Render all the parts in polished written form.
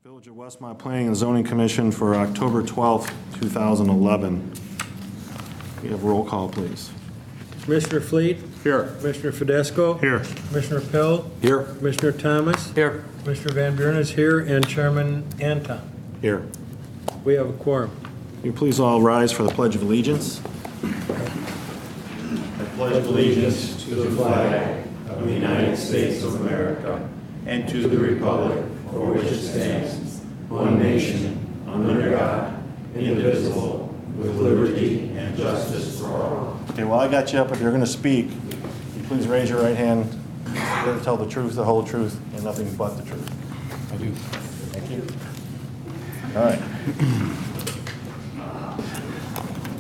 Village of Westmont Planning and Zoning Commission for October 12th, 2011. We have roll call, please. Commissioner Fleet? Here. Commissioner Fidesco? Here. Commissioner Pill? Here. Commissioner Thomas? Here. Commissioner Van Buren is here, and Chairman Anton. Here. We have a quorum. Will you please all rise for the Pledge of Allegiance? I pledge allegiance to the flag of the United States of America and to the republic for which it stands, one nation, under God, indivisible, with liberty and justice for all. Okay, well, I got you up. If you're going to speak, you please raise your right hand. Swear to tell the truth, the whole truth, and nothing but the truth. I do. Thank you. All right.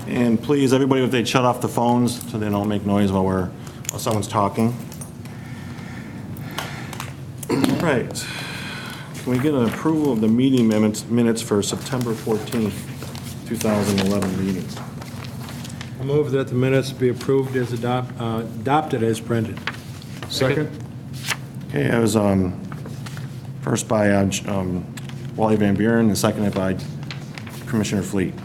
And please, everybody, if they'd shut off the phones so they don't make noise while someone's talking. All right. Can we get an approval of the meeting minutes for September 14th, 2011 meeting? I move that the minutes be approved as adopted as printed. Second? Okay, I was first by Wally Van Buren and seconded by Commissioner Fleet.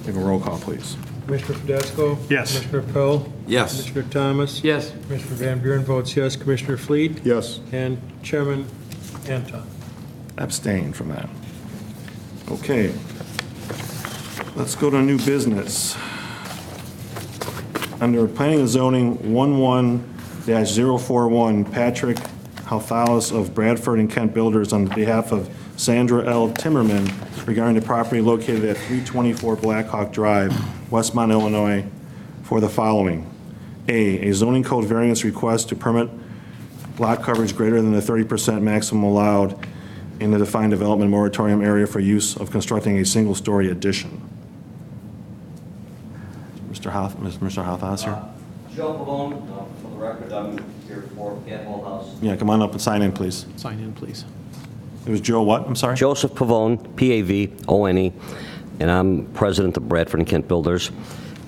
Give a roll call, please. Commissioner Fidesco? Yes. Commissioner Pill? Yes. Commissioner Thomas? Yes. Commissioner Van Buren votes yes. Commissioner Fleet? Yes. And Chairman Anton. Abstain from that. Okay. Let's go to new business. Under Planning and Zoning 11-041, Patrick Halthaus of Bradford and Kent Builders on behalf of Sandra L. Timmerman regarding the property located at 324 Blackhawk Drive, Westmont, Illinois, for the following. A zoning code variance request to permit lot coverage greater than the 30% maximum allowed in the defined development moratorium area for use of constructing a single-story addition. Mr. Halthaus here? Joe Pavone, for the record, I'm here for Pat Hall House. Yeah, come on up and sign in, please. Sign in, please. It was Joe what? I'm sorry? Joseph Pavone, P-A-V-O-N-E, and I'm president of Bradford and Kent Builders,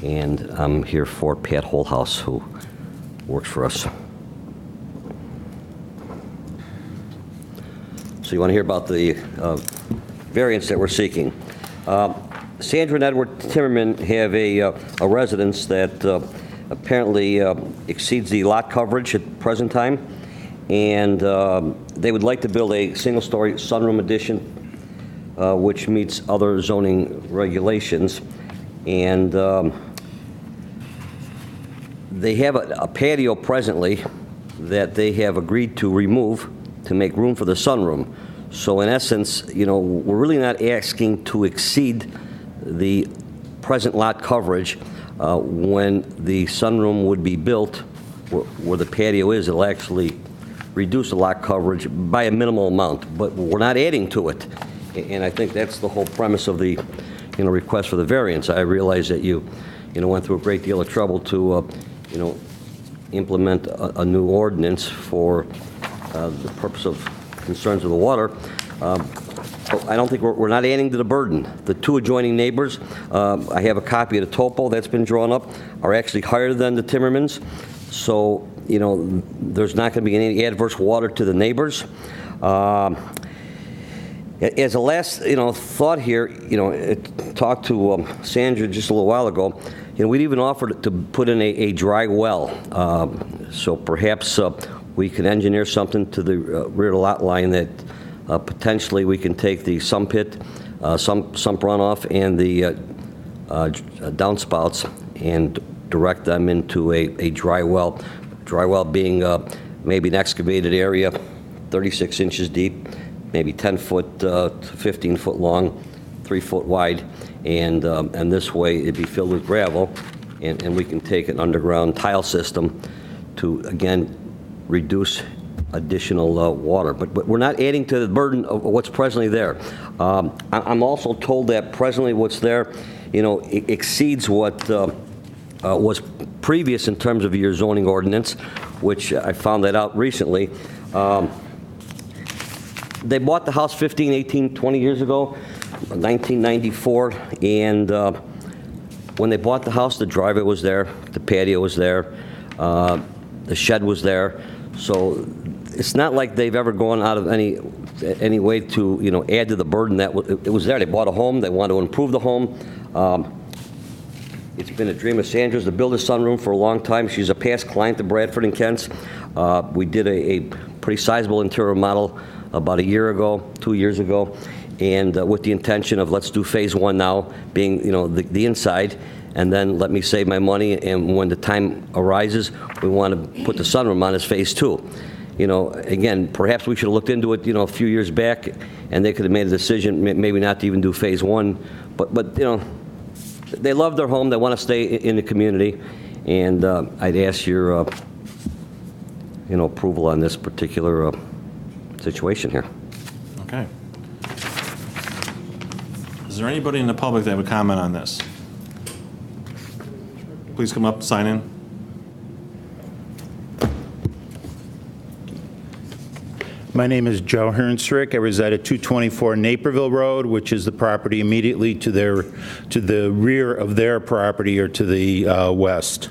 and I'm here for Pat Hall House, who works for us. So you want to hear about the variance that we're seeking. Sandra and Edward Timmerman have a residence that apparently exceeds the lot coverage at present time, and they would like to build a single-story sunroom addition, which meets other zoning regulations. And they have a patio presently that they have agreed to remove to make room for the sunroom. So in essence, you know, we're really not asking to exceed the present lot coverage. When the sunroom would be built where the patio is, it'll actually reduce the lot coverage by a minimal amount, but we're not adding to it. And I think that's the whole premise of the, request for the variance. I realize that you went through a great deal of trouble to, implement a new ordinance for the purpose of concerns of the water. I don't think we're not adding to the burden. The two adjoining neighbors, I have a copy of the topo that's been drawn up, are actually higher than the Timmermans. So, there's not going to be any adverse water to the neighbors. As a last, thought here, talked to Sandra just a little while ago, we'd even offered to put in a dry well. So perhaps we can engineer something to the rear lot line that potentially we can take the sump pit, sump runoff, and the downspouts and direct them into a dry well. Dry well being maybe an excavated area, 36 inches deep, maybe 10 foot to 15 foot long, 3 foot wide, and this way it'd be filled with gravel, and we can take an underground tile system to again reduce additional water. But we're not adding to the burden of what's presently there. I'm also told that presently what's there, it exceeds what was previous in terms of your zoning ordinance, which I found that out recently. They bought the house 15, 18, 20 years ago, 1994, and when they bought the house, the driveway was there, the patio was there, the shed was there. So it's not like they've ever gone out of any any way to, add to the burden that it was there. They bought a home, they want to improve the home. It's been a dream of Sandra's to build a sunroom for a long time. She's a past client of Bradford and Kent's. We did a pretty sizable interior model about a year ago, 2 years ago, and with the intention of let's do phase one now, being the inside, and then let me save my money, and when the time arises, we want to put the sunroom on as phase two. Again, perhaps we should have looked into it, a few years back, and they could have made a decision maybe not to even do phase one, but they love their home, they want to stay in the community, and I'd ask your approval on this particular situation here. Okay. Is there anybody in the public that would comment on this? Please come up, sign in. My name is Joe Hernstrick. I reside at 224 Naperville Road, which is the property immediately to the rear of their property, or to the west.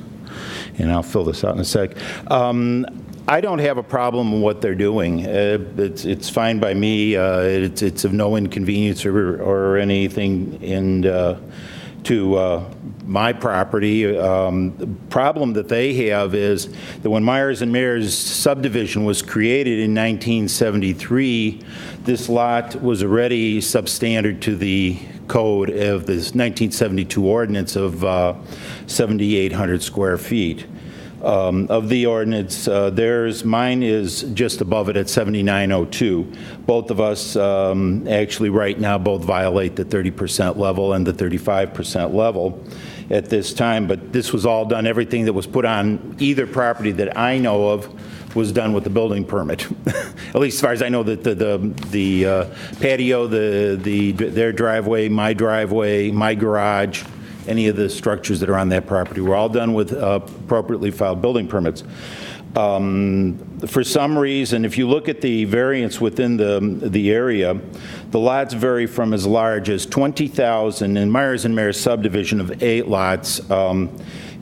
And I'll fill this out in a sec. I don't have a problem with what they're doing. It's fine by me. It's of no inconvenience or anything to my property. The problem that they have is that when Myers and Mayer's subdivision was created in 1973, this lot was already substandard to the code of this 1972 ordinance of 7,800 square feet. Of the ordinance, mine is just above it at 7,902. Both of us actually right now both violate the 30% level and the 35% level at this time, but this was all done, everything that was put on either property that I know of was done with the building permit. At least as far as I know, that the patio, their driveway, my garage, any of the structures that are on that property were all done with appropriately filed building permits. For some reason, if you look at the variance within the area, the lots vary from as large as 20,000 in Myers and Mayer's subdivision of 8 lots.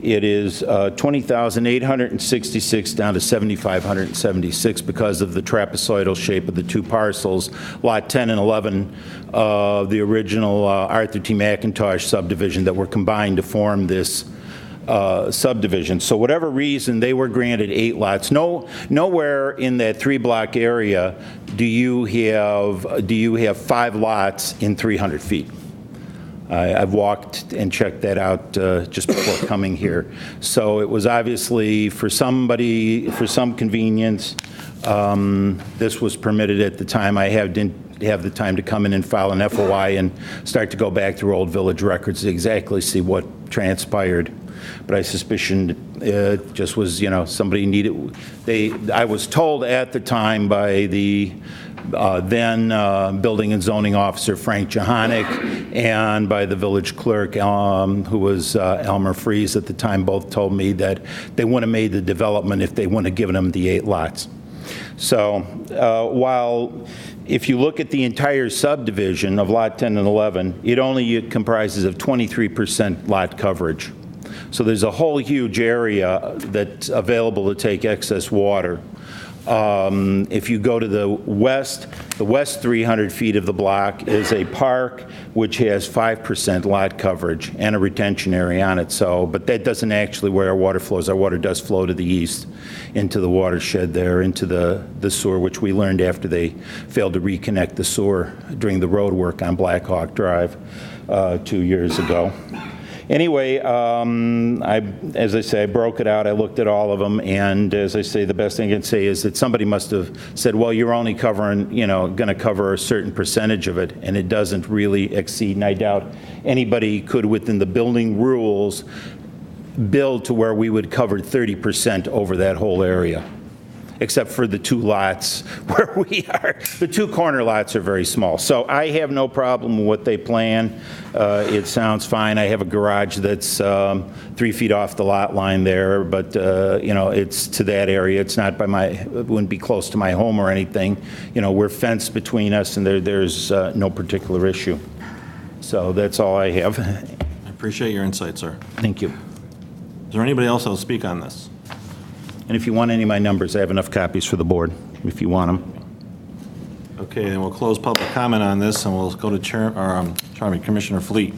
It is 20,866 down to 7,576 because of the trapezoidal shape of the two parcels, Lot 10 and 11 of the original Arthur T. McIntosh subdivision that were combined to form this subdivision. So whatever reason, they were granted 8 lots. Nowhere in that 3-block area do you have 5 lots in 300 feet. I've walked and checked that out just before coming here. So it was obviously for some convenience, this was permitted at the time. I didn't have the time to come in and file an FOI and start to go back through old village records to exactly see what transpired. But I suspicion it just was, somebody needed. I was told at the time by the then building and zoning officer Frank Johannick and by the village clerk who was Elmer Fries at the time, both told me that they wouldn't have made the development if they wouldn't have given them the 8 lots. So while if you look at the entire subdivision of Lot 10 and 11, it only comprises of 23% lot coverage. So there's a whole huge area that's available to take excess water. If you go to the west 300 feet of the block is a park which has 5% lot coverage and a retention area on it. So, but that doesn't actually where our water flows. Our water does flow to the east into the watershed there, into the sewer, which we learned after they failed to reconnect the sewer during the road work on Black Hawk Drive 2 years ago. Anyway, as I say, I broke it out. I looked at all of them, and as I say, the best thing I can say is that somebody must have said, well, you're only covering, going to cover a certain percentage of it, and it doesn't really exceed. And I doubt anybody could, within the building rules, build to where we would cover 30% over that whole area, except for the 2 lots where we are. The 2 corner lots are very small. So I have no problem with what they plan. It sounds fine. I have a garage that's 3 feet off the lot line there, but it's to that area. It's not it wouldn't be close to my home or anything. We're fenced between us, and there's no particular issue. So that's all I have. I appreciate your insight, sir. Thank you. Is there anybody else that will speak on this? And if you want any of my numbers, I have enough copies for the board, if you want them. Okay, then we'll close public comment on this, and we'll go to Commissioner Fleet.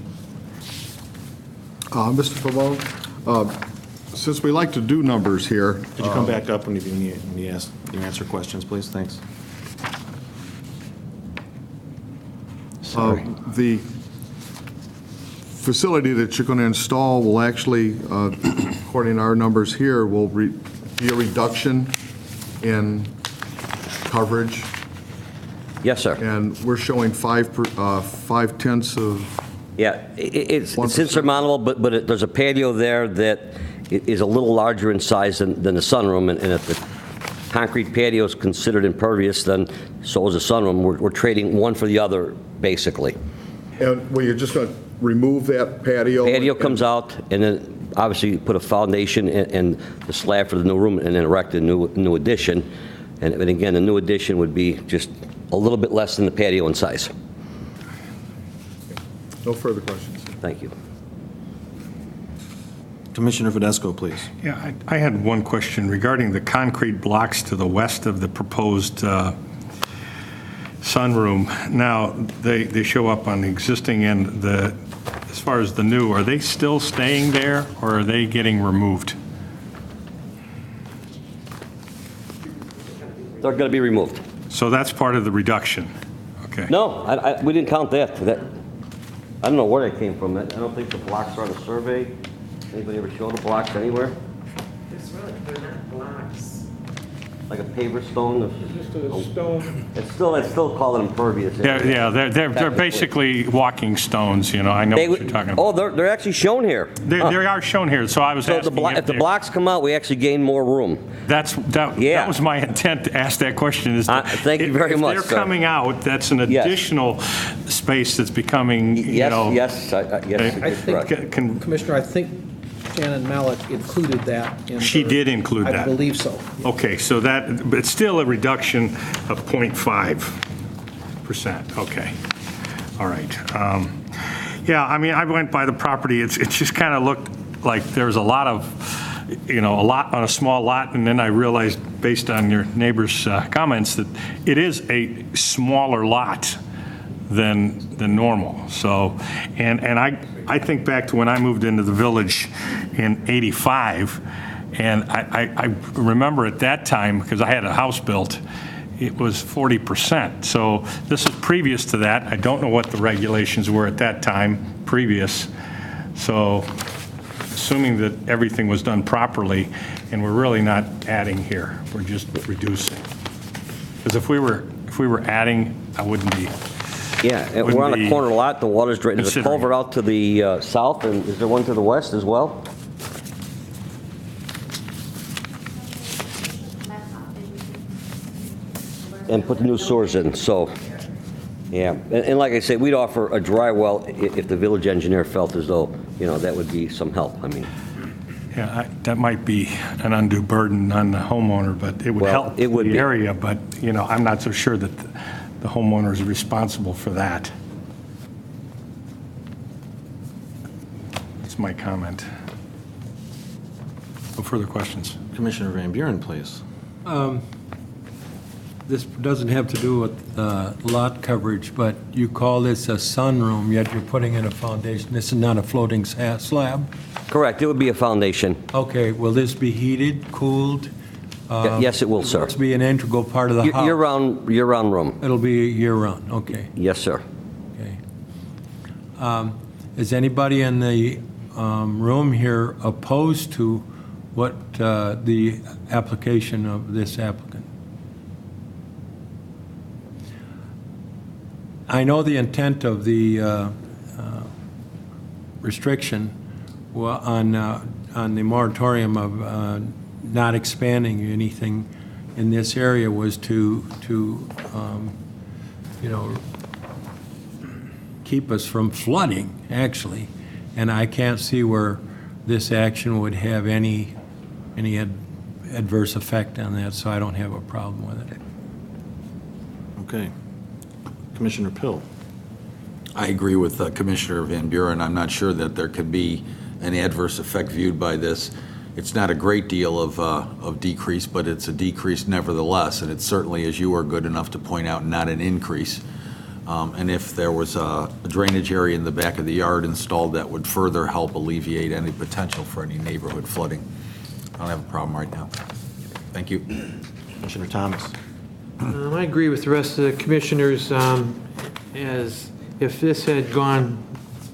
Mr. Pavone, since we like to do numbers here, Could you come back up when you answer questions, please? Thanks. the facility that you're going to install will actually, according to our numbers here, will be a reduction in coverage, Yes, sir. and we're showing 5/10 of, Yeah, it's 1%. insurmountable, but there's a patio there that is a little larger in size than the sunroom, and if the concrete patio is considered impervious, then so is the sunroom. We're trading one for the other, basically. and well, you're just going to remove that patio? Patio comes out, and then obviously you put a foundation and the slab for the new room, and then erect a new addition. And again, the new addition would be just a little bit less than the patio in size. No further questions. Thank you. Commissioner Fidesco, please. Yeah, I had one question regarding the concrete blocks to the west of the proposed sunroom. Now, they show up on the existing end. As far as the new, are they still staying there, or are they getting removed? They're going to be removed. So that's part of the reduction? Okay. No, we didn't count that. I don't know where that came from. I don't think the blocks are on the survey. Anybody ever show the blocks anywhere? They're not blocks. Like a paver stone? Just a stone. It's still called an impervious. Yeah, they're basically walking stones, you know, I know what you're talking about. Oh, they're actually shown here. They are shown here, so I was So asking if the blocks come out, we actually gain more room. That Yeah. was my intent to ask that question. Thank you very much, If sir. they're coming out, that's an Yes. additional space that's becoming, you know. Yes, I you're correct. think, Commissioner, I think Shannon Mallett included that in She her- did include I that. believe so. Okay, so that, but it's still a reduction of 0.5%. Okay, all right. Yeah, I mean, I went by the property, it just kind of looked like there's a lot of, a lot on a small lot, and then I realized, based on your neighbor's comments, that it is a smaller lot than normal. So, and I think back to when I moved into the village in '85, and I remember at that time, because I had a house built, it was 40%. So this is previous to that. I don't know what the regulations were at that time, previous. So assuming that everything was done properly, and we're really not adding here, we're just reducing. Because if we were adding, I wouldn't be. Yeah, and we're on a corner lot, the water's drained. There's a Considering. culvert out to the south, and is there one to the west as well? And put the new sewers in, so, yeah. And like I say, we'd offer a dry well if the village engineer felt as though, that would be some help. I mean, Yeah, that might be an undue burden on the homeowner, but it would Well, help it would the be. area, but, I'm not so sure that the homeowner is responsible for that. That's my comment. No further questions. Commissioner Van Buren, please. This doesn't have to do with lot coverage, but you call this a sunroom, yet you're putting in a foundation. This is not a floating slab. correct, it would be a foundation. Okay, will this be heated, cooled? Yes, it will, sir. Will this be an integral part of the house? Year-round room. It'll be year-round, okay. Yes, sir. Okay. Is anybody in the room here opposed to what the application of this applicant? I know the intent of the restriction on the moratorium of not expanding anything in this area was to keep us from flooding, actually. And I can't see where this action would have any adverse effect on that, so I don't have a problem with it. Okay. Commissioner Pill. I agree with Commissioner Van Buren. I'm not sure that there could be an adverse effect viewed by this. it's not a great deal of decrease, but it's a decrease nevertheless, and it's certainly, as you are good enough to point out, not an increase. And if there was a drainage area in the back of the yard installed, that would further help alleviate any potential for any neighborhood flooding. I don't have a problem right now. Thank you. Commissioner Thomas. I agree with the rest of the commissioners, as if this had gone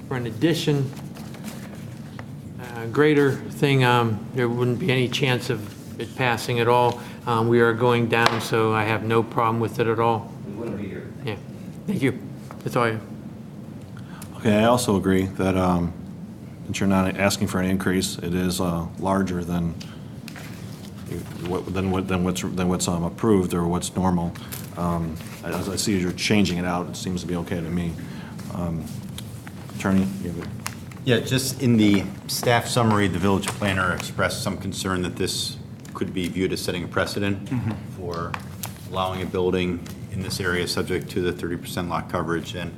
for an addition, greater thing, there wouldn't be any chance of it passing at all. We are going down, so I have no problem with it at all. We wouldn't be here. Yeah, thank you. That's all I have. Okay, I also agree that you're not asking for an increase. It is larger than what's approved or what's normal. As I see as you're changing it out, it seems to be okay to me. Attorney, you have it. Yeah, just in the staff summary, the village planner expressed some concern that this could be viewed as setting a precedent for allowing a building in this area subject to the 30% lot coverage. And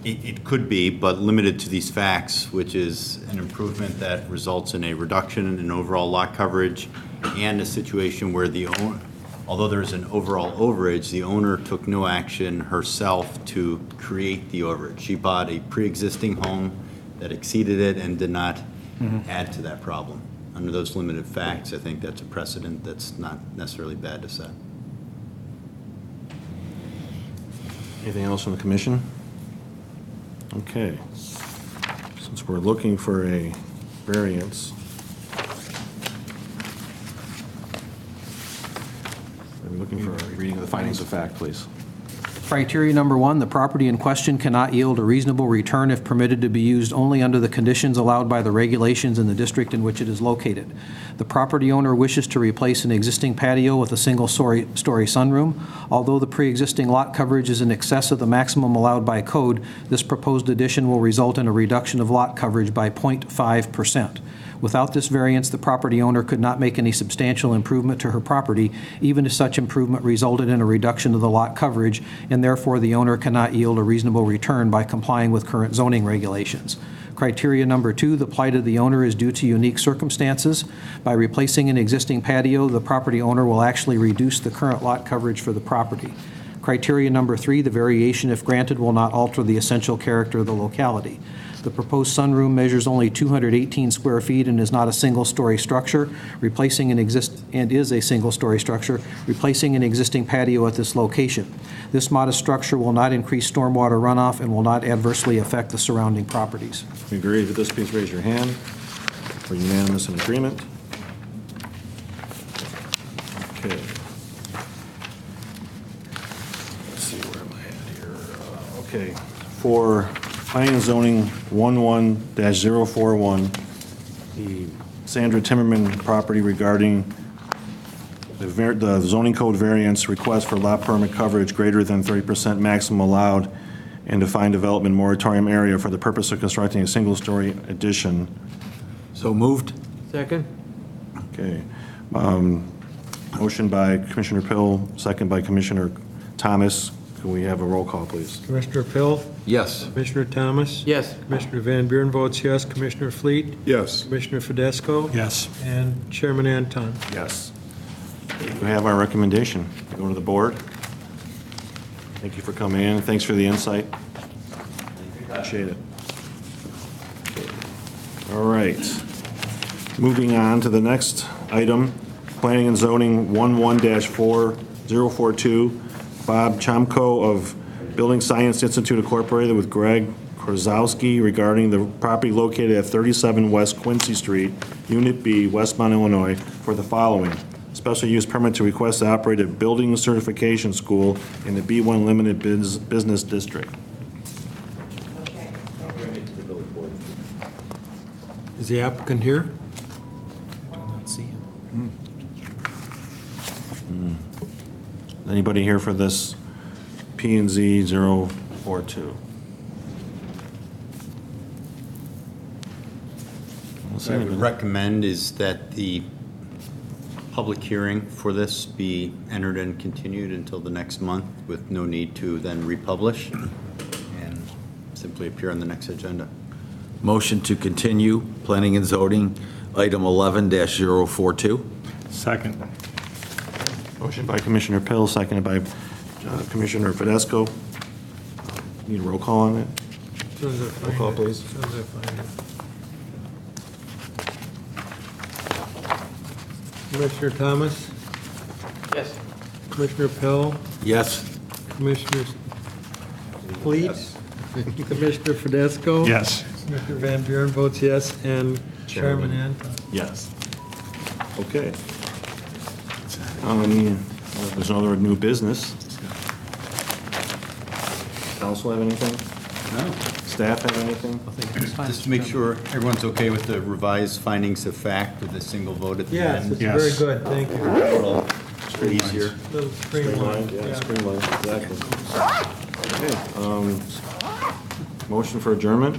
it could be, but limited to these facts, which is an improvement that results in a reduction in overall lot coverage and a situation where the owner, although there's an overall overage, the owner took no action herself to create the overage. She bought a pre-existing home that exceeded it and did not add to that problem. Under those limited facts, I think that's a precedent that's not necessarily bad to set. Anything else from the commission? Okay. Since we're looking for a variance, I'm looking for a reading of the findings of fact, please. Criteria number 1, the property in question cannot yield a reasonable return if permitted to be used only under the conditions allowed by the regulations in the district in which it is located. The property owner wishes to replace an existing patio with a single-story sunroom. Although the pre-existing lot coverage is in excess of the maximum allowed by code, this proposed addition will result in a reduction of lot coverage by 0.5%. Without this variance, the property owner could not make any substantial improvement to her property, even if such improvement resulted in a reduction of the lot coverage, and therefore the owner cannot yield a reasonable return by complying with current zoning regulations. Criteria number 2, the plight of the owner is due to unique circumstances. By replacing an existing patio, the property owner will actually reduce the current lot coverage for the property. Criteria number 3, the variation, if granted, will not alter the essential character of the locality. The proposed sunroom measures only 218 square feet and is not a single-story structure, is a single-story structure, replacing an existing patio at this location. This modest structure will not increase stormwater runoff and will not adversely affect the surrounding properties. If you agree with this, please raise your hand. We're unanimous in agreement. Okay. Let's see, where am I at here? Okay. For Planning and Zoning 11-041, the Sandra Timmerman property regarding the zoning code variance request for lot permit coverage greater than 30% maximum allowed in defined development moratorium area for the purpose of constructing a single-story addition. So moved? Second? Okay. Motion by Commissioner Pill, second by Commissioner Thomas. Can we have a roll call, please? Commissioner Pill? Yes. Commissioner Thomas? Yes. Commissioner Van Buren votes yes. Commissioner Fleet? Yes. Commissioner Fidesco? Yes. And Chairman Anton. Yes. We have our recommendation. Go to the board. Thank you for coming in. Thanks for the insight. Appreciate it. All right. Moving on to the next item, Planning and Zoning 11-4042, Bob Chomko of Building Science Institute Incorporated with Greg Krasowski regarding the property located at 37 West Quincy Street, Unit B, Westmont, Illinois, for the following. Special use permit to request to operate a building certification school in the B1 Limited Business District. Is the applicant here? Do not see him. Anybody here for this P&Z 042? What I would recommend is that the public hearing for this be entered and continued until the next month with no need to then republish and simply appear on the next agenda. Motion to continue Planning and Zoning Item 11-042. Second. Motion by Commissioner Pill, seconded by Commissioner Fidesco. Need a roll call on it? Roll call, please. Commissioner Thomas? Yes. Commissioner Pill? Yes. Commissioner Fleet? Commissioner Fidesco? Yes. Commissioner Van Buren votes yes, and Chairman Anton? Yes. Okay. There's no other new business. Council have anything? No. Staff have anything? Just to make sure everyone's okay with the revised findings of fact with a single vote at the Yes, end. it's Yes. very good, thank you. Little easier. Little streamlined, Yeah, yeah. streamlined, exactly. Okay, motion for adjournment?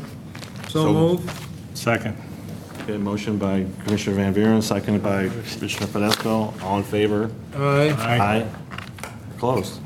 So move. Second. Okay, motion by Commissioner Van Buren, seconded by Commissioner Fidesco. All in favor? Aye. Aye. Closed.